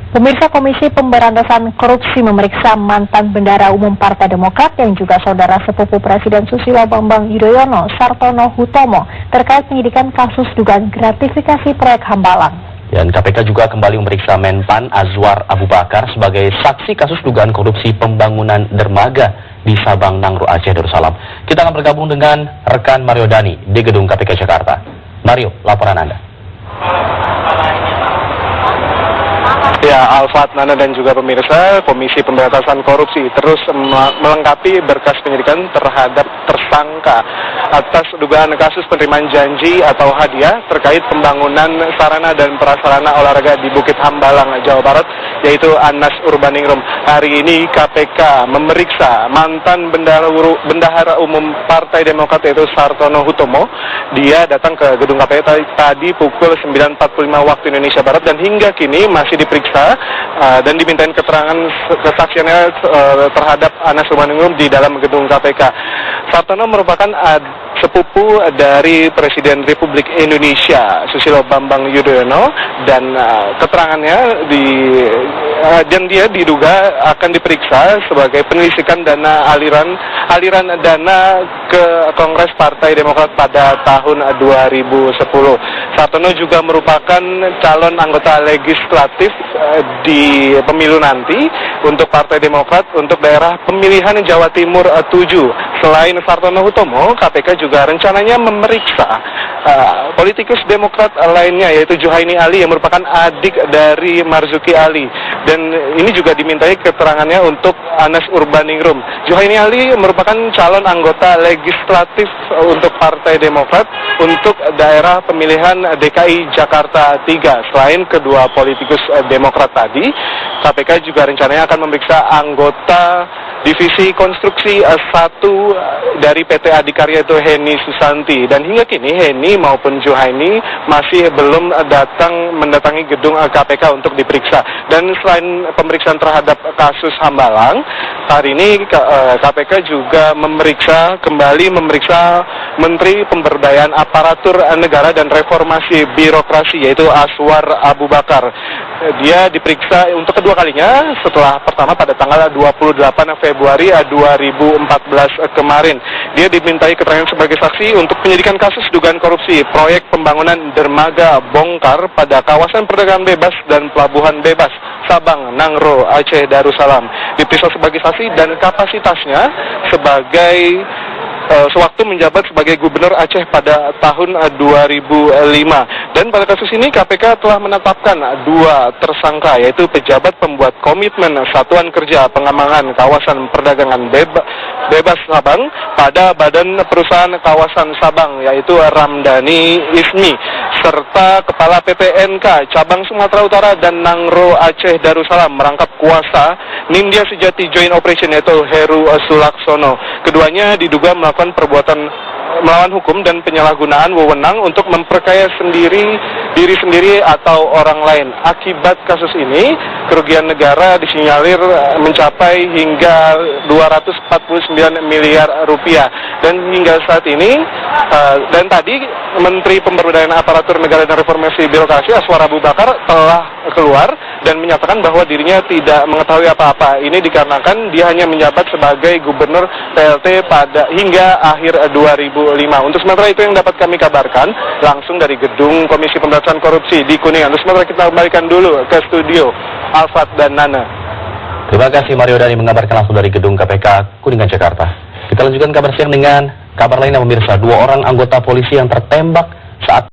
Pemirsa, Komisi Pemberantasan Korupsi memeriksa mantan Bendahara Umum Partai Demokrat yang juga saudara sepupu Presiden Susilo Bambang Yudhoyono, Sartono Hutomo, terkait penyidikan kasus dugaan gratifikasi proyek Hambalang. Dan KPK juga kembali memeriksa Menpan Azwar Abu Bakar sebagai saksi kasus dugaan korupsi pembangunan dermaga di Sabang, Nangro, Aceh Darussalam. Kita akan bergabung dengan rekan Mario Dani di gedung KPK Jakarta. Mario, laporan Anda. Ya, Alfat, Nana, dan juga pemirsa, Komisi Pemberantasan Korupsi terus melengkapi berkas penyidikan terhadap tersangka atas dugaan kasus penerimaan janji atau hadiah terkait pembangunan sarana dan prasarana olahraga di Bukit Hambalang, Jawa Barat, yaitu Anas Urbaningrum. Hari ini KPK memeriksa mantan Bendahara Umum Partai Demokrat yaitu Sartono Hutomo. Dia datang ke gedung KPK tadi pukul 9.45 waktu Indonesia Barat dan hingga kini masih diperiksa dan dimintain keterangan kesaksiannya terhadap Anas Urbaningrum di dalam gedung KPK. Sartono merupakan sepupu dari Presiden Republik Indonesia Susilo Bambang Yudhoyono dan keterangannya dan dia diduga akan diperiksa sebagai penyelidikan dana aliran dana ke Kongres Partai Demokrat pada tahun 2010. Sartono juga merupakan calon anggota legislatif di pemilu nanti untuk Partai Demokrat untuk daerah pemilihan Jawa Timur 7. Selain Sartono Hutomo, KPK juga rencananya memeriksa politikus Demokrat lainnya yaitu Juhaini Ali yang merupakan adik dari Marzuki Ali, dan ini juga dimintai keterangannya untuk Anas Urbaningrum. Juhaini Ali merupakan calon anggota legislatif untuk Partai Demokrat untuk daerah pemilihan DKI Jakarta 3. Selain kedua politikus Demokrat tadi, KPK juga rencananya akan memeriksa anggota Divisi Konstruksi 1 dari PT Adikarya itu Heni Susanti, dan hingga kini Heni maupun Juhaini masih belum mendatangi gedung KPK untuk diperiksa. Dan selain pemeriksaan terhadap kasus Hambalang, hari ini KPK juga kembali memeriksa Menteri Pemberdayaan Aparatur Negara dan Reformasi Birokrasi yaitu Azwar Abu Bakar. Dia diperiksa untuk kedua kalinya setelah pertama pada tanggal 28 Februari 2014 kemarin. Dia dimintai keterangan sebagai saksi untuk penyidikan kasus dugaan korupsi proyek pembangunan dermaga bongkar pada kawasan perdagangan bebas dan pelabuhan bebas Sabang, Nangro, Aceh Darussalam. Diperiksa sebagai saksi dan kapasitasnya sebagai sewaktu menjabat sebagai Gubernur Aceh pada tahun 2005. Dan pada kasus ini KPK telah menetapkan dua tersangka yaitu pejabat pembuat komitmen Satuan Kerja Pengembangan Kawasan Perdagangan Bebas Sabang pada Badan Perusahaan Kawasan Sabang yaitu Ramdhani Ismi, serta Kepala PPNK Cabang Sumatera Utara dan Nangro Aceh Darussalam merangkap kuasa Nindya Sejati Joint Operation yaitu Heru Sulaksono. Keduanya diduga melakukan perbuatan melawan hukum dan penyalahgunaan wewenang untuk memperkaya diri sendiri atau orang lain. Akibat kasus ini, kerugian negara disinyalir mencapai hingga 249 miliar rupiah. Dan hingga saat ini, dan tadi Menteri Pemberdayaan Aparatur Negara dan Reformasi Birokrasi Azwar Abu Bakar telah keluar dan menyatakan bahwa dirinya tidak mengetahui apa-apa. Ini dikarenakan dia hanya menjabat sebagai Gubernur PLT hingga akhir 2005. Untuk sementara itu yang dapat kami kabarkan langsung dari gedung Komisi Pemberantasan Korupsi di Kuningan. Untuk sementara kita kembalikan dulu ke studio Alfat dan Nana. Terima kasih Mario Dani mengabarkan langsung dari gedung KPK Kuningan, Jakarta. Kita lanjutkan kabar siang dengan kabar lainnya pemirsa. 2 orang anggota polisi yang tertembak saat